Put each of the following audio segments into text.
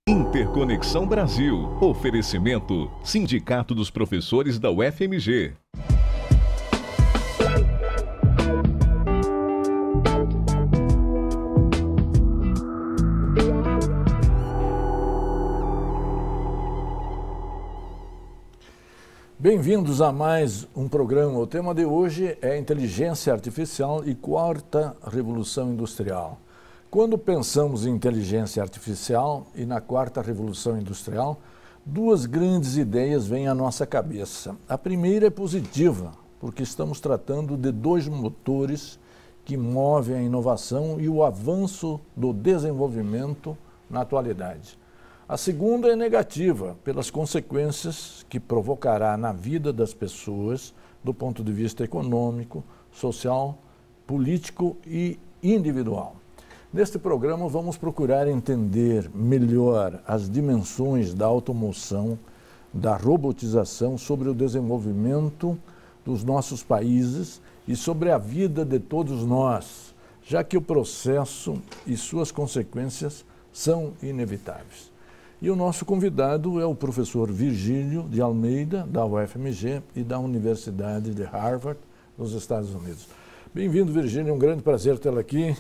Interconexão Brasil. Oferecimento: Sindicato dos Professores da UFMG. Bem-vindos a mais um programa. O tema de hoje é inteligência artificial e quarta revolução industrial. Quando pensamos em inteligência artificial e na quarta revolução industrial, duas grandes ideias vêm à nossa cabeça. A primeira é positiva, porque estamos tratando de dois motores que movem a inovação e o avanço do desenvolvimento na atualidade. A segunda é negativa, pelas consequências que provocará na vida das pessoas, do ponto de vista econômico, social, político e individual. Neste programa, vamos procurar entender melhor as dimensões da automoção, da robotização, sobre o desenvolvimento dos nossos países e sobre a vida de todos nós, já que o processo e suas consequências são inevitáveis. E o nosso convidado é o professor Virgílio de Almeida, da UFMG e da Universidade de Harvard, nos Estados Unidos. Bem-vindo, Virgílio, é um grande prazer tê-lo aqui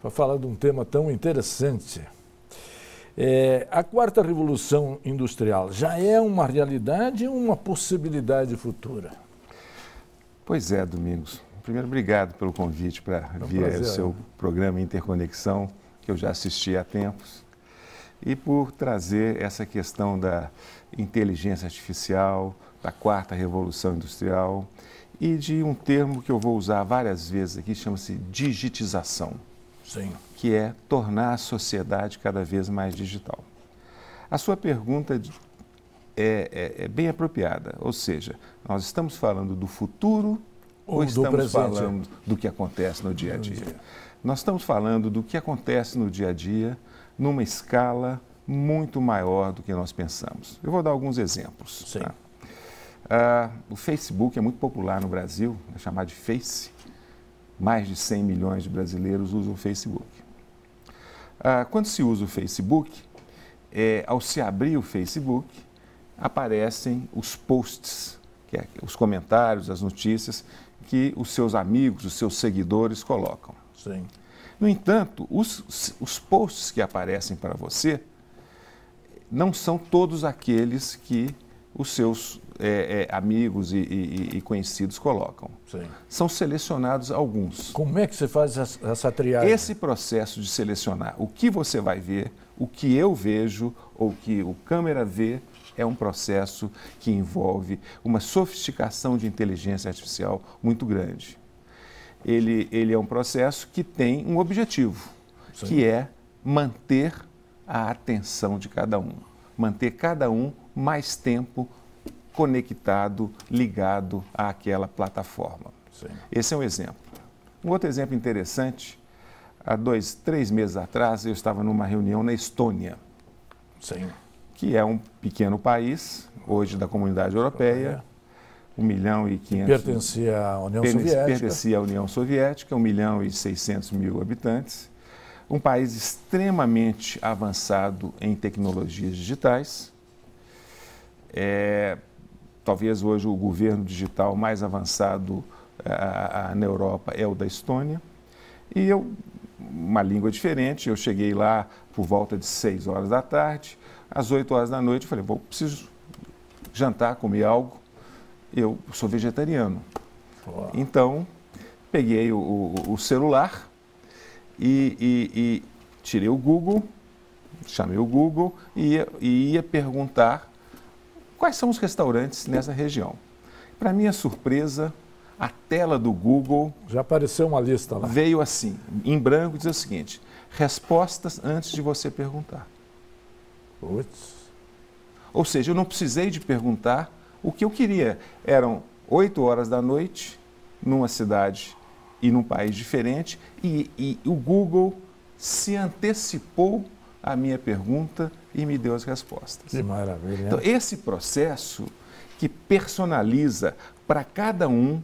para falar de um tema tão interessante. A quarta revolução industrial já é uma realidade ou uma possibilidade futura? Pois é, Domingos. Primeiro, obrigado pelo convite para vir ao seu programa Interconexão, que eu já assisti há tempos, e por trazer essa questão da inteligência artificial, da quarta revolução industrial e de um termo que eu vou usar várias vezes aqui, chama-se digitização. Sim. Que é tornar a sociedade cada vez mais digital. A sua pergunta é bem apropriada, ou seja, nós estamos falando do futuro ou estamos falando do que acontece no dia a dia? Nós estamos falando do que acontece no dia a dia numa escala muito maior do que nós pensamos. Eu vou dar alguns exemplos. Sim. Tá? O Facebook é muito popular no Brasil, é chamado de Face. Mais de 100 milhões de brasileiros usam o Facebook. Quando se usa o Facebook, ao se abrir o Facebook, aparecem os posts, que é os comentários, as notícias que os seus amigos, os seus seguidores colocam. Sim. No entanto, os posts que aparecem para você não são todos aqueles que os seus amigos e conhecidos colocam. Sim. São selecionados alguns. Como é que você faz essa triagem? Esse processo de selecionar o que você vai ver, o que eu vejo ou o que o câmera vê, é um processo que envolve uma sofisticação de inteligência artificial muito grande. Ele é um processo que tem um objetivo, Sim. que é manter a atenção de cada um, manter cada um mais tempo conectado, ligado àquela plataforma. Sim. Esse é um exemplo. Um outro exemplo interessante, há 3 meses atrás, eu estava numa reunião na Estônia, Sim. que é um pequeno país, hoje da Comunidade Europeia, 1.500.000... Pertencia à União Soviética. Pertencia à União Soviética, 1.600.000 habitantes. Um país extremamente avançado em tecnologias digitais. Talvez hoje o governo digital mais avançado na Europa é o da Estônia. E uma língua diferente, eu cheguei lá por volta de 6 horas da tarde. Às 8 horas da noite, eu falei, preciso jantar, comer algo. Eu sou vegetariano. Uau. Então, peguei o celular e tirei o Google, chamei o Google e ia perguntar quais são os restaurantes nessa região. Para minha surpresa, a tela do Google... Já apareceu uma lista lá. Veio assim, em branco, diz o seguinte: respostas antes de você perguntar. Putz. Ou seja, eu não precisei de perguntar o que eu queria. Eram 8 horas da noite, numa cidade e num país diferente, e o Google se antecipou à minha pergunta e me deu as respostas. Que maravilha. Então, esse processo que personaliza para cada um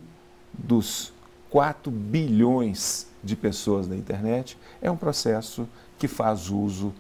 dos 4 bilhões de pessoas na internet é um processo que faz uso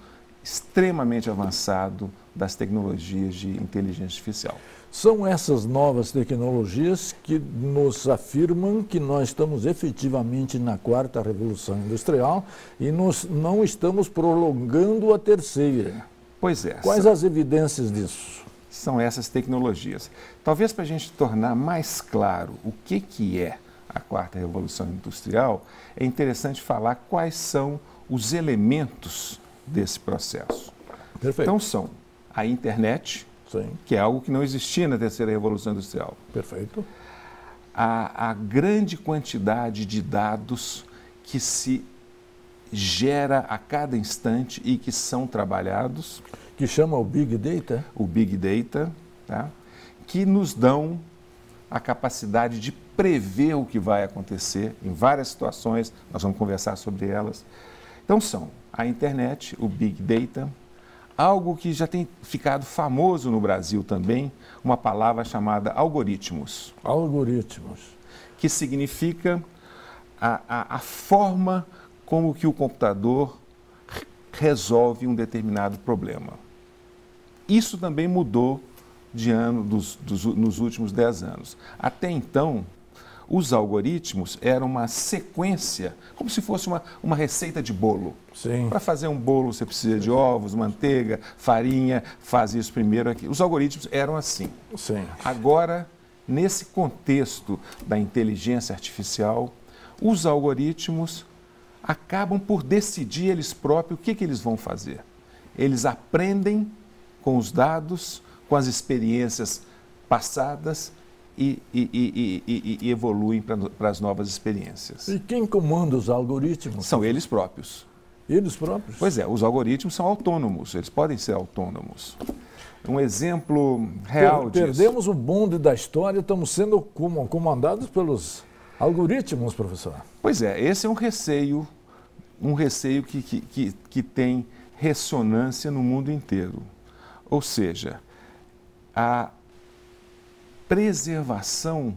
extremamente avançado das tecnologias de inteligência artificial. São essas novas tecnologias que nos afirmam que nós estamos efetivamente na quarta revolução industrial e não estamos prolongando a terceira. Pois é. Quais as evidências disso? São essas tecnologias. Talvez para a gente tornar mais claro o que é a quarta revolução industrial, é interessante falar quais são os elementos desse processo. Perfeito. Então são a internet, sim, que é algo que não existia na terceira revolução industrial. Perfeito. A grande quantidade de dados que se gera a cada instante e que são trabalhados. Que chama o Big Data? O Big Data, tá? Que nos dão a capacidade de prever o que vai acontecer em várias situações, nós vamos conversar sobre elas. Então são a internet, o Big Data, algo que já tem ficado famoso no Brasil também, uma palavra chamada algoritmos. Algoritmos. Que significa a forma como que o computador resolve um determinado problema. Isso também mudou nos últimos 10 anos. Até então, os algoritmos eram uma sequência, como se fosse uma receita de bolo. Sim. Para fazer um bolo você precisa de ovos, manteiga, farinha, faz isso primeiro aqui. Os algoritmos eram assim. Sim. Agora, nesse contexto da inteligência artificial, os algoritmos acabam por decidir eles próprios o que eles vão fazer. Eles aprendem com os dados, com as experiências passadas e evoluem para as novas experiências. E quem comanda os algoritmos? São eles próprios. Eles próprios? Pois é, os algoritmos são autônomos, eles podem ser autônomos. Um exemplo real disso. Perdemos o bonde da história, estamos sendo comandados pelos algoritmos, professor. Pois é, esse é um receio que tem ressonância no mundo inteiro. Ou seja, a preservação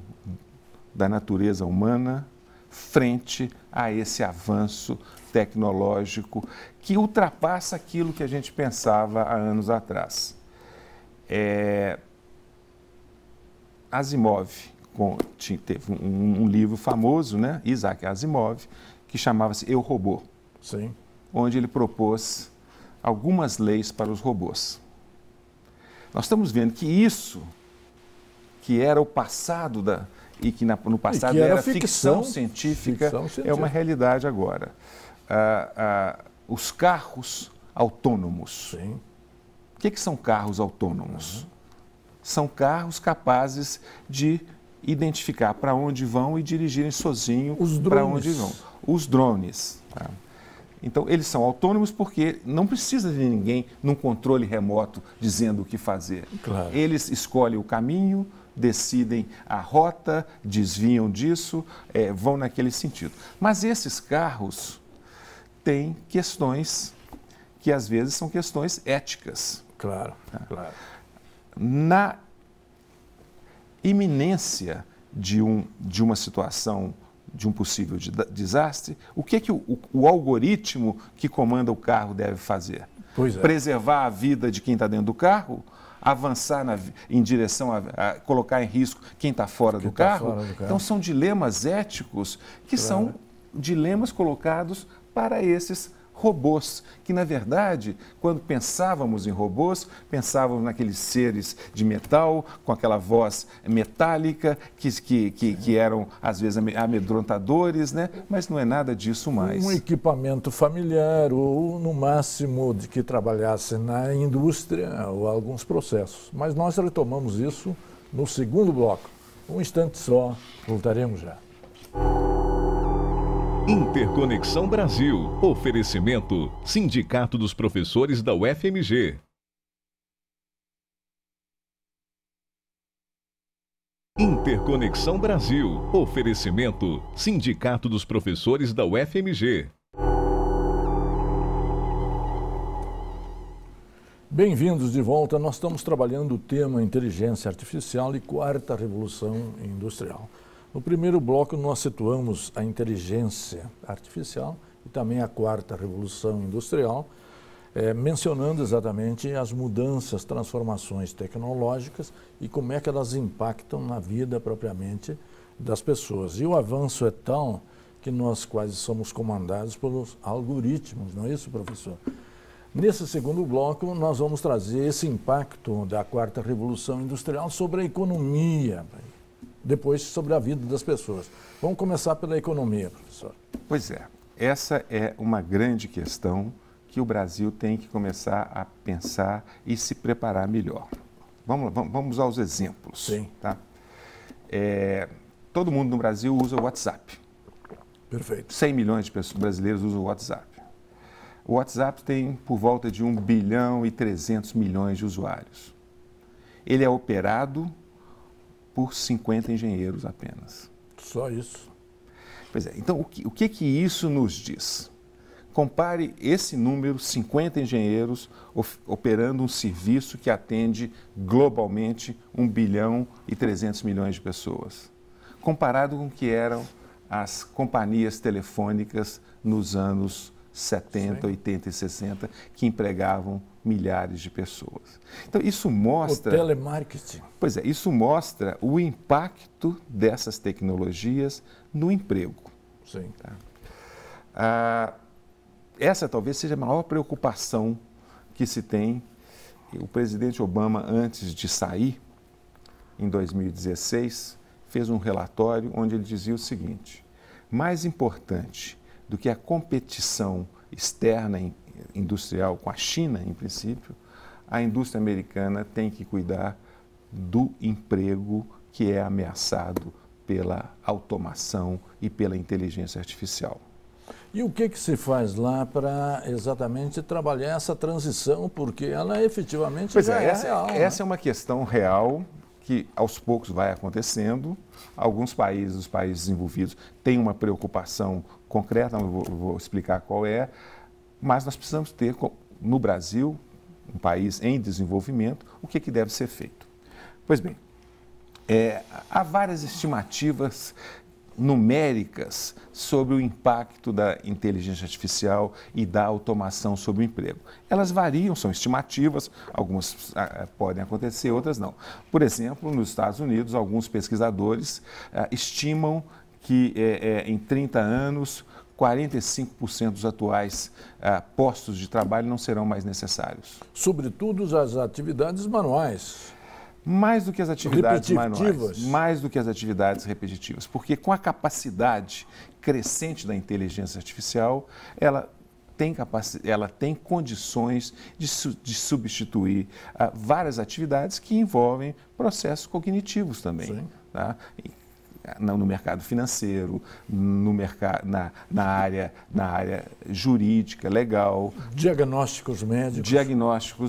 da natureza humana frente a esse avanço tecnológico que ultrapassa aquilo que a gente pensava há anos atrás. Asimov teve um livro famoso, né? Isaac Asimov, que chamava-se Eu, Robô. Sim. Onde ele propôs algumas leis para os robôs. Nós estamos vendo que isso, que era o passado e que no passado era ficção científica, é uma realidade agora. Os carros autônomos. Sim. O que são carros autônomos? São carros capazes de identificar para onde vão e dirigirem sozinho para onde vão. Os drones. Tá? Então, eles são autônomos porque não precisa de ninguém num controle remoto dizendo o que fazer. Claro. Eles escolhem o caminho, decidem a rota, desviam disso, vão naquele sentido. Mas esses carros têm questões que, às vezes, são questões éticas. Claro, claro. Na iminência de uma situação, de um possível desastre, o que o algoritmo que comanda o carro deve fazer? Pois é. Preservar a vida de quem está dentro do carro? Avançar em direção a colocar em risco quem está fora do carro? Então, são dilemas éticos que são dilemas colocados para esses robôs, que na verdade, quando pensávamos em robôs, pensávamos naqueles seres de metal, com aquela voz metálica, que eram às vezes amedrontadores, né? Mas não é nada disso mais. Um equipamento familiar ou, no máximo, de que trabalhasse na indústria ou alguns processos. Mas nós retomamos isso no segundo bloco. Um instante só, voltaremos já. Interconexão Brasil. Oferecimento: Sindicato dos Professores da UFMG. Interconexão Brasil. Oferecimento: Sindicato dos Professores da UFMG. Bem-vindos de volta. Nós estamos trabalhando o tema inteligência artificial e quarta revolução industrial. No primeiro bloco, nós situamos a inteligência artificial e também a quarta revolução industrial. mencionando exatamente as mudanças, transformações tecnológicas e como é que elas impactam na vida propriamente das pessoas. E o avanço é tal que nós quase somos comandados pelos algoritmos, não é isso, professor? Nesse segundo bloco, nós vamos trazer esse impacto da quarta revolução industrial sobre a economia, depois sobre a vida das pessoas. Vamos começar pela economia, professor. Pois é, essa é uma grande questão que o Brasil tem que começar a pensar e se preparar melhor. Vamos aos exemplos. Sim. Tá? Todo mundo no Brasil usa o WhatsApp. Perfeito. 100 milhões de pessoas brasileiras usam o WhatsApp. O WhatsApp tem por volta de 1 bilhão e 300 milhões de usuários. Ele é operado por 50 engenheiros apenas. Só isso. Pois é, então o que isso nos diz? Compare esse número, 50 engenheiros operando um serviço que atende globalmente 1 bilhão e 300 milhões de pessoas, comparado com o que eram as companhias telefônicas nos anos 70, Sim. 80 e 60, que empregavam milhares de pessoas. Então, isso mostra... O telemarketing. Pois é, isso mostra o impacto dessas tecnologias no emprego. Sim. Tá? Essa talvez seja a maior preocupação que se tem. O presidente Obama, antes de sair, em 2016, fez um relatório onde ele dizia o seguinte: mais importante do que a competição externa industrial com a China, em princípio, a indústria americana tem que cuidar do emprego que é ameaçado pela automação e pela inteligência artificial. E o que se faz lá para exatamente trabalhar essa transição, porque ela efetivamente é real. Essa é uma questão real que aos poucos vai acontecendo. Alguns países, os países desenvolvidos, têm uma preocupação concreta, não vou explicar qual é, mas nós precisamos ter, no Brasil, um país em desenvolvimento, o que deve ser feito. Pois bem, há várias estimativas numéricas sobre o impacto da inteligência artificial e da automação sobre o emprego. Elas variam, são estimativas, algumas podem acontecer, outras não. Por exemplo, nos Estados Unidos, alguns pesquisadores estimam que em 30 anos, 45% dos atuais postos de trabalho não serão mais necessários. Sobretudo as atividades manuais. Mais do que as atividades repetitivas. manuais, mais do que as atividades repetitivas, porque com a capacidade crescente da inteligência artificial, ela tem condições de substituir várias atividades que envolvem processos cognitivos também. Tá? No mercado financeiro, na área jurídica, legal. Diagnósticos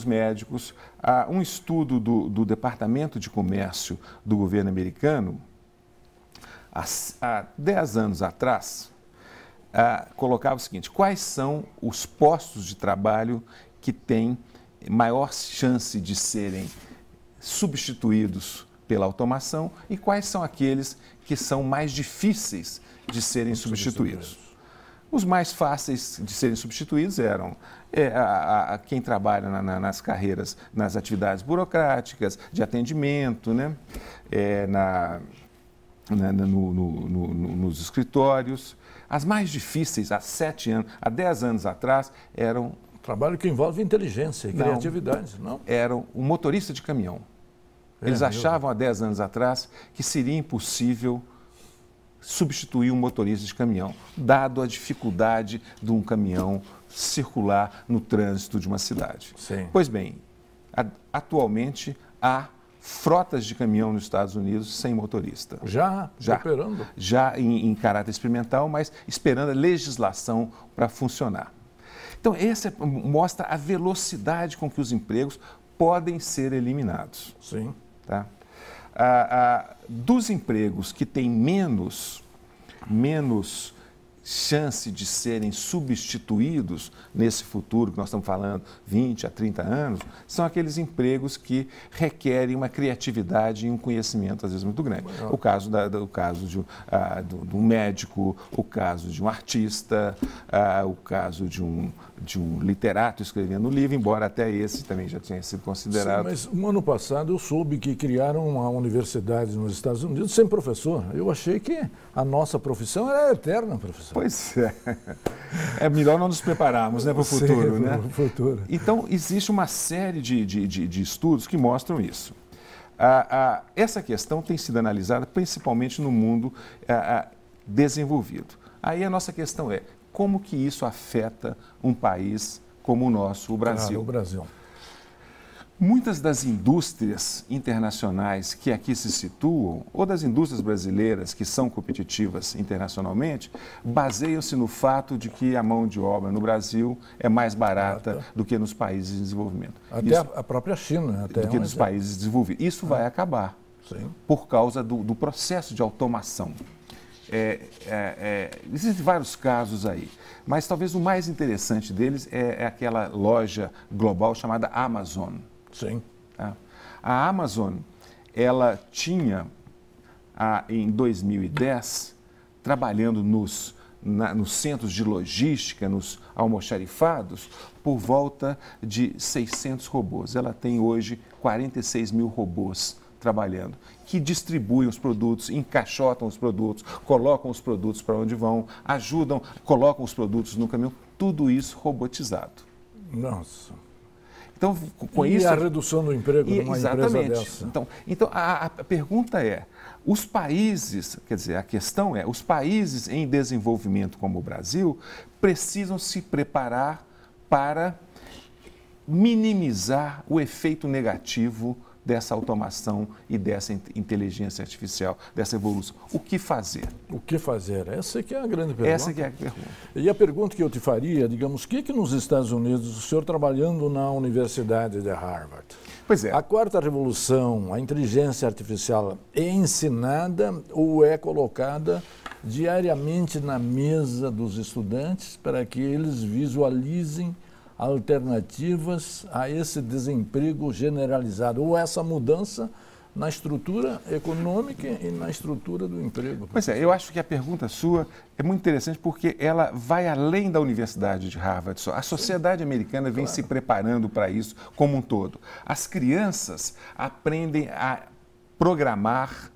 médicos. Um estudo do Departamento de Comércio do governo americano, há 10 anos atrás, colocava o seguinte: quais são os postos de trabalho que têm maior chance de serem substituídos pela automação e quais são aqueles que são mais difíceis de serem substituídos. Os mais fáceis de serem substituídos eram quem trabalha nas carreiras, nas atividades burocráticas, de atendimento, né? Nos escritórios. As mais difíceis, há 10 anos atrás, eram... Trabalho que envolve inteligência e criatividade, não? Eram o motorista de caminhão. Eles achavam há 10 anos atrás que seria impossível substituir um motorista de caminhão, dado a dificuldade de um caminhão circular no trânsito de uma cidade. Sim. Pois bem, atualmente há frotas de caminhão nos Estados Unidos sem motorista. Já operando? Já em caráter experimental, mas esperando a legislação para funcionar. Então, essa mostra a velocidade com que os empregos podem ser eliminados. Sim. Tá? Dos empregos que têm menos chance de serem substituídos nesse futuro que nós estamos falando, 20 a 30 anos, são aqueles empregos que requerem uma criatividade e um conhecimento, às vezes, muito grande. O caso de um médico, o caso de um artista, o caso de um de um literato escrevendo o livro, embora até esse também já tinha sido considerado. Sim, mas um ano passado eu soube que criaram uma universidade nos Estados Unidos sem professor. Eu achei que a nossa profissão era eterna, professor. Pois é. É melhor não nos prepararmos, né, para o futuro, né? Para o futuro. Então, existe uma série de estudos que mostram isso. Essa questão tem sido analisada principalmente no mundo desenvolvido. Aí a nossa questão é, como que isso afeta um país como o nosso, o Brasil? Claro, o Brasil. Muitas das indústrias internacionais que aqui se situam, ou das indústrias brasileiras que são competitivas internacionalmente, baseiam-se no fato de que a mão de obra no Brasil é mais barata do que nos países em desenvolvimento. Até a própria China. Até do que nos países desenvolvidos. Isso vai acabar. Sim. Por causa do processo de automação. Existem vários casos aí, mas talvez o mais interessante deles é aquela loja global chamada Amazon. Sim. Tá? A Amazon, ela tinha, em 2010, trabalhando nos centros de logística, nos almoxarifados, por volta de 600 robôs. Ela tem hoje 46 mil robôs trabalhando, que distribuem os produtos, encaixotam os produtos, colocam os produtos para onde vão, ajudam, colocam os produtos no caminhão, tudo isso robotizado. Nossa. Então, com e isso... a redução do emprego numa empresa dessa? Então a pergunta é, os países, quer dizer, a questão é, os países em desenvolvimento como o Brasil precisam se preparar para minimizar o efeito negativo dessa automação e dessa inteligência artificial, dessa evolução. O que fazer? O que fazer? Essa que é a grande pergunta. Essa que é a pergunta. E a pergunta que eu te faria, digamos, o que nos Estados Unidos, o senhor trabalhando na Universidade de Harvard, pois é. A quarta revolução, a inteligência artificial é ensinada ou é colocada diariamente na mesa dos estudantes para que eles visualizem alternativas a esse desemprego generalizado, ou essa mudança na estrutura econômica e na estrutura do emprego? Pois é, eu acho que a pergunta sua é muito interessante porque ela vai além da Universidade de Harvard só. A sociedade americana vem se preparando para isso como um todo. As crianças aprendem a programar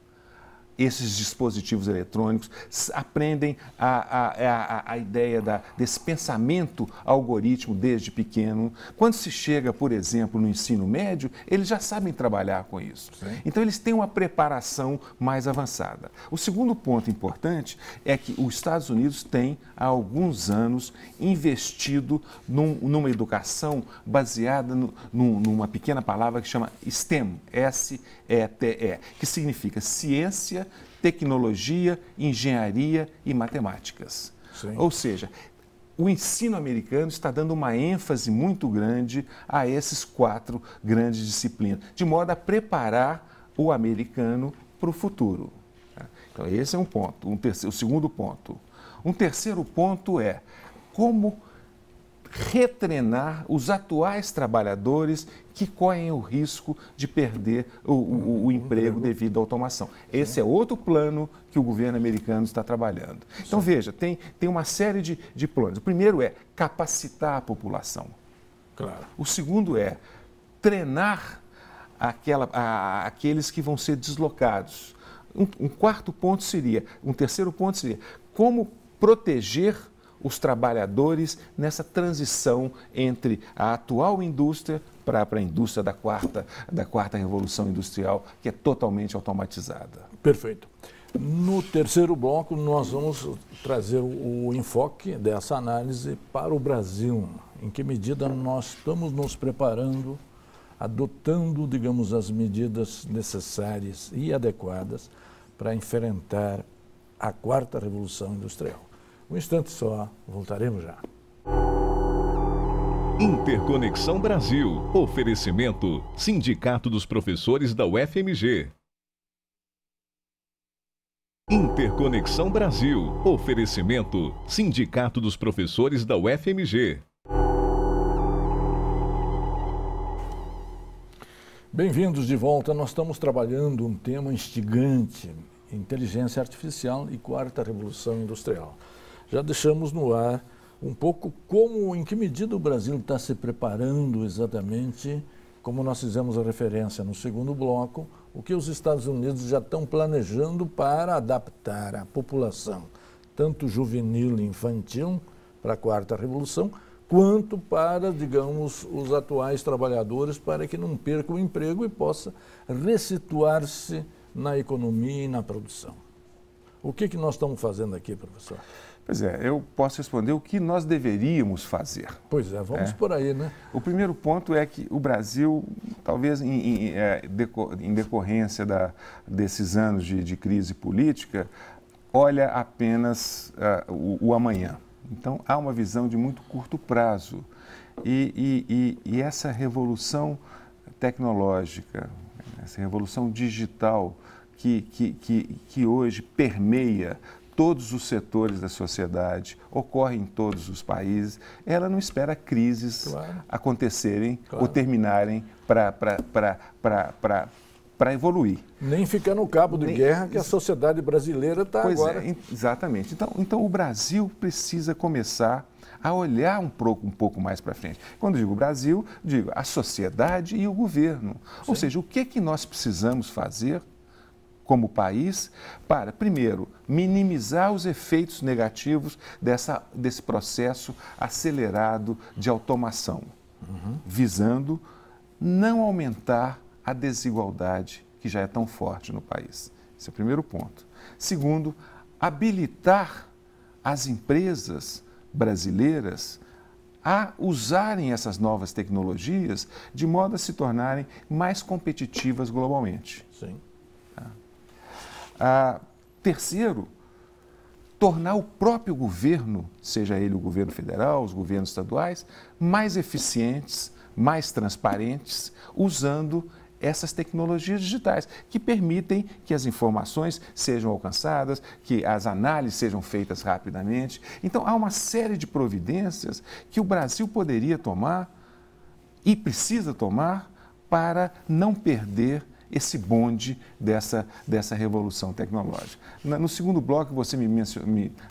esses dispositivos eletrônicos, aprendem a ideia desse pensamento algoritmo desde pequeno. Quando se chega, por exemplo, no ensino médio, eles já sabem trabalhar com isso. Sim. Então, eles têm uma preparação mais avançada. O segundo ponto importante é que os Estados Unidos têm, há alguns anos, investido numa educação baseada numa pequena palavra que chama STEM, S-E-T-E, que significa ciência, tecnologia, engenharia e matemáticas. Sim. Ou seja, o ensino americano está dando uma ênfase muito grande a esses 4 grandes disciplinas, de modo a preparar o americano para o futuro. Então, esse é um ponto. O segundo ponto. Um terceiro ponto é como retrenar os atuais trabalhadores que correm o risco de perder o emprego devido à automação. Esse é outro plano que o governo americano está trabalhando. Então, veja, tem uma série de planos. O primeiro é capacitar a população. Claro. O segundo é treinar aqueles que vão ser deslocados. Um terceiro ponto seria como proteger os trabalhadores nessa transição entre a atual indústria para a indústria da quarta revolução industrial, que é totalmente automatizada. Perfeito. No terceiro bloco, nós vamos trazer o enfoque dessa análise para o Brasil. Em que medida nós estamos nos preparando, adotando, digamos, as medidas necessárias e adequadas para enfrentar a quarta revolução industrial. Um instante só, voltaremos já. Interconexão Brasil. Oferecimento: Sindicato dos Professores da UFMG. Interconexão Brasil. Oferecimento: Sindicato dos Professores da UFMG. Bem-vindos de volta. Nós estamos trabalhando um tema instigante: inteligência artificial e quarta revolução industrial. Já deixamos no ar um pouco como, em que medida o Brasil está se preparando exatamente, como nós fizemos a referência no segundo bloco, o que os Estados Unidos já estão planejando para adaptar a população, tanto juvenil e infantil, para a quarta revolução, quanto para, digamos, os atuais trabalhadores, para que não percam o emprego e possa ressituar-se na economia e na produção. O que nós estamos fazendo aqui, professor? Pois é, eu posso responder o que nós deveríamos fazer. Pois é, vamos por aí, né? O primeiro ponto é que o Brasil, talvez em decorrência desses anos de crise política, olha apenas o amanhã. Então, há uma visão de muito curto prazo. E essa revolução tecnológica, essa revolução digital que hoje permeia todos os setores da sociedade, ocorre em todos os países, ela não espera crises acontecerem ou terminarem para evoluir. Nem ficar no cabo de guerra que a sociedade brasileira está agora. Exatamente. Então, o Brasil precisa começar a olhar um pouco mais para frente. Quando digo Brasil, digo a sociedade e o governo. Sim. Ou seja, o que nós precisamos fazer como país para, primeiro, minimizar os efeitos negativos desse processo acelerado de automação, visando não aumentar a desigualdade que já é tão forte no país. Esse é o primeiro ponto. Segundo, habilitar as empresas brasileiras a usarem essas novas tecnologias de modo a se tornarem mais competitivas globalmente. Sim. Terceiro, tornar o próprio governo, seja ele o governo federal, os governos estaduais, mais eficientes, mais transparentes, usando essas tecnologias digitais, que permitem que as informações sejam alcançadas, que as análises sejam feitas rapidamente. Então, há uma série de providências que o Brasil poderia tomar e precisa tomar para não perder esse bonde dessa revolução tecnológica. No segundo bloco, você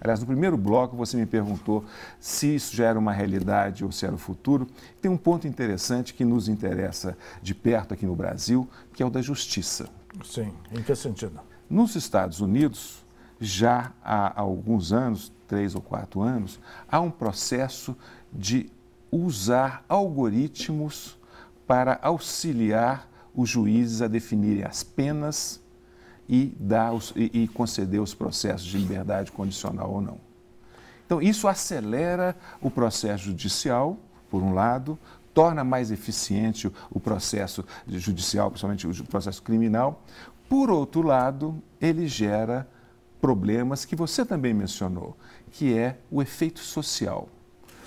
aliás, no primeiro bloco, você me perguntou se isso já era uma realidade ou se era o futuro. Tem um ponto interessante que nos interessa de perto aqui no Brasil, que é o da justiça. Sim, em que sentido? Nos Estados Unidos, já há alguns anos, 3 ou 4 anos, há um processo de usar algoritmos para auxiliar os juízes a definirem as penas e conceder os processos de liberdade condicional ou não. Então, isso acelera o processo judicial, por um lado, torna mais eficiente o processo judicial, principalmente o processo criminal. Por outro lado, ele gera problemas que você também mencionou, que é o efeito social.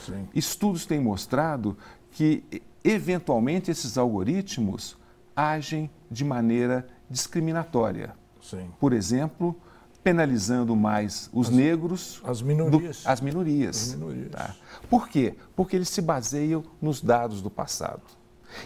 Sim. Estudos têm mostrado que, eventualmente, esses algoritmos agem de maneira discriminatória. Sim. Por exemplo, penalizando mais os negros. As minorias. As minorias. Tá? Por quê? Porque eles se baseiam nos dados do passado.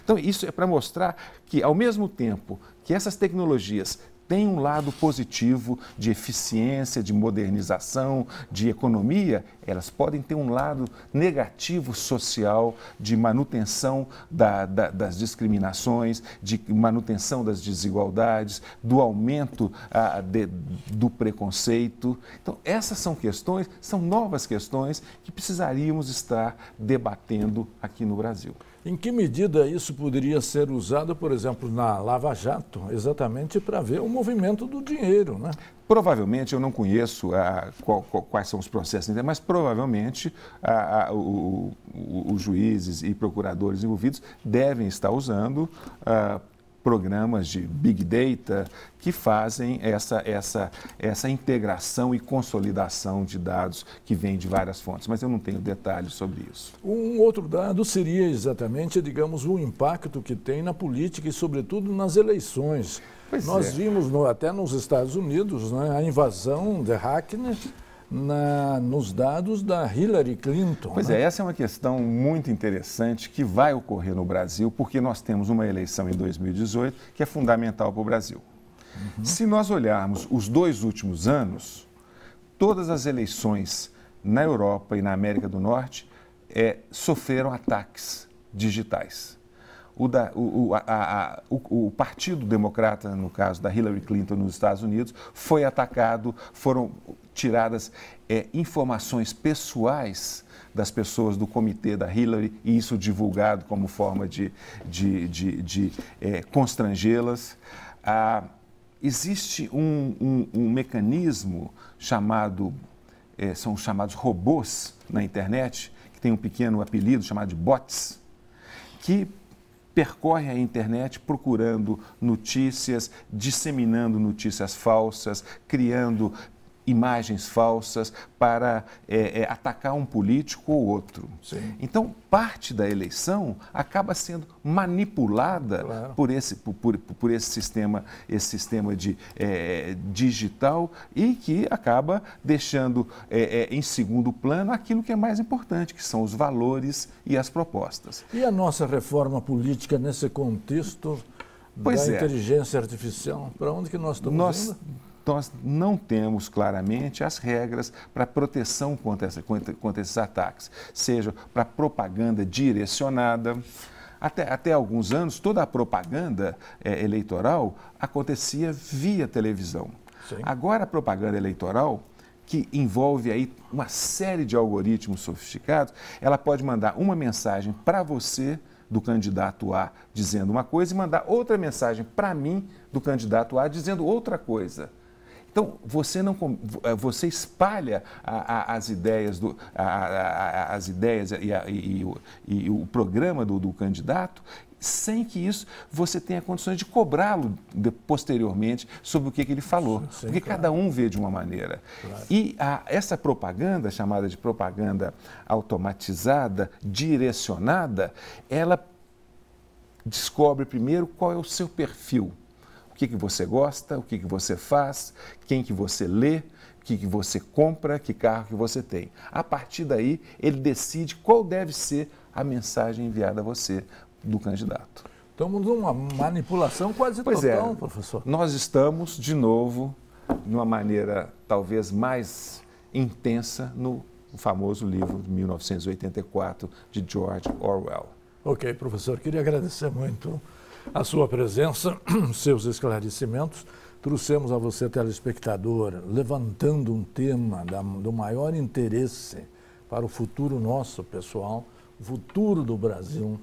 Então, isso é para mostrar que, ao mesmo tempo que essas tecnologias têm um lado positivo de eficiência, de modernização, de economia, elas podem ter um lado negativo social, de manutenção das discriminações, de manutenção das desigualdades, do aumento do preconceito. Então, essas são questões, são novas questões que precisaríamos estar debatendo aqui no Brasil. Em que medida isso poderia ser usado, por exemplo, na Lava Jato, exatamente para ver o movimento do dinheiro, né? Provavelmente, eu não conheço quais são os processos, mas provavelmente os juízes e procuradores envolvidos devem estar usando programas de Big Data que fazem essa integração e consolidação de dados que vêm de várias fontes, mas eu não tenho detalhes sobre isso. Um outro dado seria exatamente, digamos, o impacto que tem na política e, sobretudo, nas eleições. Nós vimos até nos Estados Unidos, né, a invasão de hacker nos dados da Hillary Clinton. Pois é, essa é uma questão muito interessante que vai ocorrer no Brasil, porque nós temos uma eleição em 2018 que é fundamental para o Brasil. Se nós olharmos os 2 últimos anos, todas as eleições na Europa e na América do Norte sofreram ataques digitais. O Partido Democrata, no caso da Hillary Clinton nos Estados Unidos, foi atacado, foram tiradas informações pessoais das pessoas do comitê da Hillary, e isso divulgado como forma de constrangê-las. Existe um mecanismo chamado, são chamados robôs na internet, que tem um pequeno apelido chamado de bots, que percorre a internet procurando notícias, disseminando notícias falsas, criando imagens falsas para atacar um político ou outro. Sim. Então, parte da eleição acaba sendo manipulada, claro, por esse sistema digital, e que acaba deixando em segundo plano aquilo que é mais importante, que são os valores e as propostas. E a nossa reforma política nesse contexto da inteligência artificial? Para onde que nós estamos indo? Nós não temos claramente as regras para proteção contra esses ataques, seja para propaganda direcionada. Até alguns anos, toda a propaganda eleitoral acontecia via televisão. Sim. Agora, a propaganda eleitoral, que envolve aí uma série de algoritmos sofisticados, ela pode mandar uma mensagem para você, do candidato A, dizendo uma coisa, e mandar outra mensagem para mim, do candidato A, dizendo outra coisa. Então, você espalha as ideias e o programa do candidato, sem que isso você tenha condições de cobrá-lo posteriormente sobre o que ele falou. Sim, porque claro, cada um vê de uma maneira. Claro. E essa propaganda, chamada de propaganda automatizada, direcionada, ela descobre primeiro qual é o seu perfil. O que você gosta, o que você faz, quem que você lê, o que você compra, que carro que você tem. A partir daí, ele decide qual deve ser a mensagem enviada a você do candidato. Estamos numa manipulação quase total, professor. Nós estamos, de novo, de uma maneira talvez mais intensa, no famoso livro de 1984, de George Orwell. Ok, professor, queria agradecer muito a sua presença, seus esclarecimentos. Trouxemos a você, telespectador, levantando um tema do maior interesse para o futuro nosso, pessoal, o futuro do Brasil,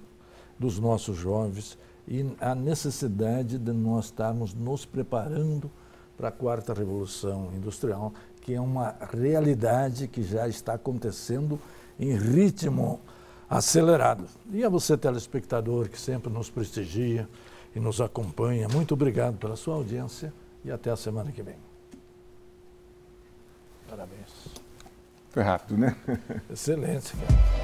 dos nossos jovens, e a necessidade de nós estarmos nos preparando para a quarta revolução industrial, que é uma realidade que já está acontecendo em ritmo acelerado. E a você, telespectador, que sempre nos prestigia e nos acompanha, muito obrigado pela sua audiência e até a semana que vem. Parabéns. Foi rápido, né? Excelente, cara.